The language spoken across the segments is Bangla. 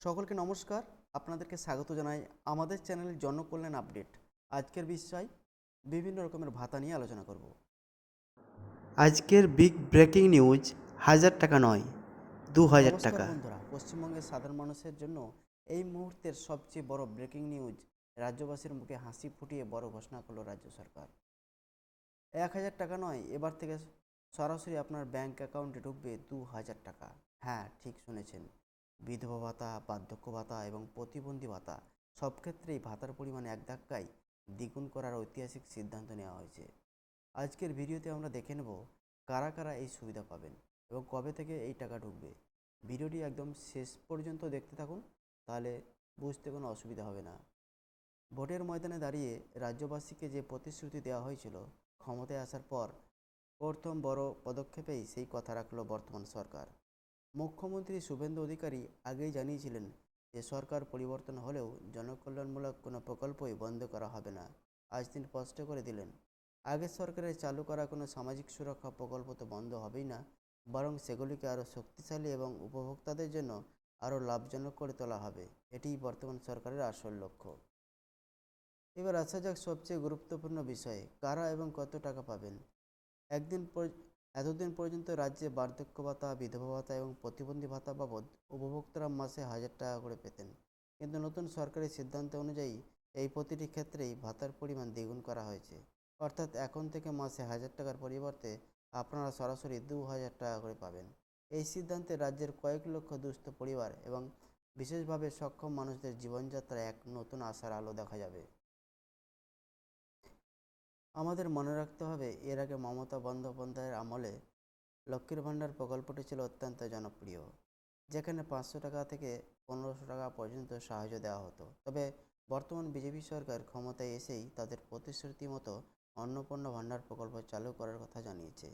সকলকে নমস্কার। আপনাদেরকে স্বাগত জানাই আমাদের চ্যানেলের জনকল্যাণ আপডেট। আজকের বিষয় বিভিন্ন রকমের ভাতা নিয়ে আলোচনা করব। আজকের বিগ ব্রেকিং নিউজ 1000 টাকা নয় 2000 নমস্কার টাকা। বন্ধুরা, পশ্চিমবঙ্গের সাধারণ মানুষের জন্য এই মুহূর্তের সবচেয়ে বড় ব্রেকিং নিউজ। রাজ্যবাসীর মুখে হাসি ফুটিয়ে বড় ঘোষণা করলো রাজ্য সরকার। 1000 টাকা নয়, এবার থেকে সরাসরি আপনার ব্যাংক অ্যাকাউন্টে ঢুকবে 2000 টাকা। হ্যাঁ, ঠিক শুনেছেন। বিধবা ভাতা, বার্ধক্য ভাতা এবং প্রতিবন্ধী ভাতা সব ক্ষেত্রেই ভাতার পরিমাণ এক ধাক্কায় দ্বিগুণ করার ঐতিহাসিক সিদ্ধান্ত নেওয়া হয়েছে। আজকের ভিডিওতে আমরা দেখে নেব কারা কারা এই সুবিধা পাবেন এবং কবে থেকে এই টাকা ঢুকবে। ভিডিওটি একদম শেষ পর্যন্ত দেখতে থাকুন, তাহলে বুঝতে কোনো অসুবিধা হবে না। ভোটের ময়দানে দাঁড়িয়ে রাজ্যবাসীকে যে প্রতিশ্রুতি দেওয়া হয়েছিল, ক্ষমতায় আসার পর প্রথম বড় পদক্ষেপেই সেই কথা রাখল বর্তমান সরকার। মুখ্যমন্ত্রী শুভেন্দু অধিকারী আগেই জানিয়েছিলেন যে সরকার পরিবর্তন হলেও জনকল্যাণমূলক কোনো প্রকল্পই বন্ধ করা হবে না। আজ তিনি স্পষ্ট করে দিলেন, আগের সরকারের চালু করা কোনো সামাজিক সুরক্ষা প্রকল্প তো বন্ধ হবেই না, বরং সেগুলিকে আরও শক্তিশালী এবং উপভোক্তাদের জন্য আরও লাভজনক করে তোলা হবে। এটিই বর্তমান সরকারের আসল লক্ষ্য। এবার আসা যাক সবচেয়ে গুরুত্বপূর্ণ বিষয়ে, কারা এবং কত টাকা পাবেন। একদিন এতদিন পর্যন্ত রাজ্যে বার্ধক্য ভাতা, বিধবা ভাতা এবং প্রতিবন্ধী ভাতা বাবদ উপভোক্তারা মাসে 1000 টাকা করে পেতেন। কিন্তু নতুন সরকারি সিদ্ধান্ত অনুযায়ী এই প্রতিটি ক্ষেত্রেই ভাতার পরিমাণ দ্বিগুণ করা হয়েছে। অর্থাৎ এখন থেকে মাসে 1000 টাকার পরিবর্তে আপনারা সরাসরি 2000 টাকা করে পাবেন। এই সিদ্ধান্তে রাজ্যের কয়েক লক্ষ দুস্থ পরিবার এবং বিশেষভাবে সক্ষম মানুষদের জীবনযাত্রায় এক নতুন আশার আলো দেখা যাবে। আমাদের মনে রাখতে হবে, এর আগে মমতা বন্দ্যোপাধ্যায়ের আমলে লক্ষ্মীর ভাণ্ডার প্রকল্পটি ছিল অত্যন্ত জনপ্রিয়, যেখানে 500 টাকা থেকে 1500 টাকা পর্যন্ত সাহায্য দেওয়া হতো। তবে বর্তমান বিজেপি সরকার ক্ষমতায় এসেই তাদের প্রতিশ্রুতি মতো অন্নপূর্ণা ভাণ্ডার প্রকল্প চালু করার কথা জানিয়েছে,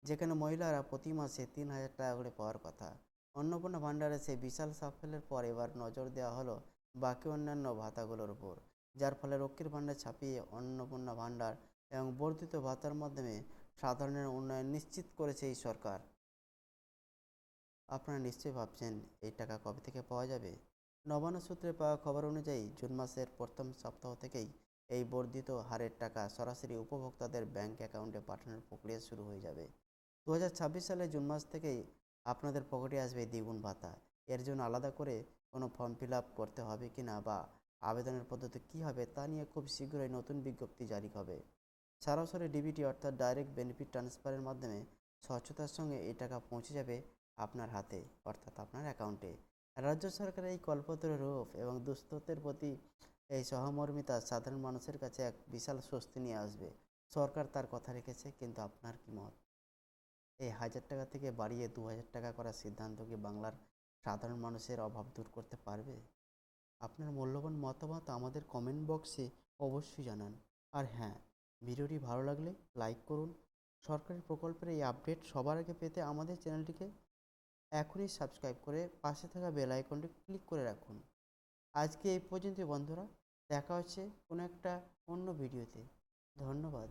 যেখানে মহিলারা প্রতি মাসে 3000 টাকা করে পাওয়ার কথা। অন্নপূর্ণা ভাণ্ডারে সেই বিশাল সাফল্যের পর এবার নজর দেওয়া হলো বাকি অন্যান্য ভাতাগুলোর উপর, যার ফলে লক্ষ্মীর ভাণ্ডার ছাপিয়ে অন্নপূর্ণা ভাণ্ডার এবং বর্ধিত ভাতার মাধ্যমে সাধারণের উন্নয়ন নিশ্চিত করেছে এই সরকার। আপনারা নিশ্চয়ই ভাবছেন এই টাকা কবে থেকে পাওয়া যাবে। নবান্ন সূত্রে পাওয়া খবর অনুযায়ী জুন মাসের প্রথম সপ্তাহ থেকেই এই বর্ধিত হারের টাকা সরাসরি উপভোক্তাদের ব্যাংক অ্যাকাউন্টে পাঠানোর প্রক্রিয়া শুরু হয়ে যাবে। 2026 সালে জুন মাস থেকেই আপনাদের পকেটে আসবে দ্বিগুণ ভাতা। এর জন্য আলাদা করে কোনো ফর্ম ফিল আপ করতে হবে কি না বা আবেদনের পদ্ধতি কী হবে তা নিয়ে খুব শীঘ্রই নতুন বিজ্ঞপ্তি জারি হবে। সরাসরি ডিবিটি অর্থাৎ ডাইরেক্ট বেনিফিট ট্রান্সফারের মাধ্যমে স্বচ্ছতার সঙ্গে এই টাকা পৌঁছে যাবে আপনার হাতে, অর্থাৎ আপনার অ্যাকাউন্টে। রাজ্য সরকারের এই কল্পতরু রূপ এবং দুস্থদের প্রতি এই সহমর্মিতা সাধারণ মানুষের কাছে এক বিশাল স্বস্তি নিয়ে আসবে। সরকার তার কথা রেখেছে, কিন্তু আপনার কি মত? এই 1000 টাকা থেকে বাড়িয়ে 2000 টাকা করার সিদ্ধান্ত কি বাংলার সাধারণ মানুষের অভাব দূর করতে পারবে? আপনার মূল্যবান মতামত আমাদের কমেন্ট বক্সে অবশ্যই জানান। আর হ্যাঁ, ভিডিওটি ভালো লাগলে লাইক করুন। সরকারি প্রকল্পের এই আপডেট সবার আগে পেতে আমাদের চ্যানেলটিকে এখনই সাবস্ক্রাইব করে পাশে থাকা বেল আইকনটি ক্লিক করে রাখুন। আজকে এই পর্যন্তই বন্ধুরা, দেখা হচ্ছে কোনো একটা অন্য ভিডিওতে। ধন্যবাদ।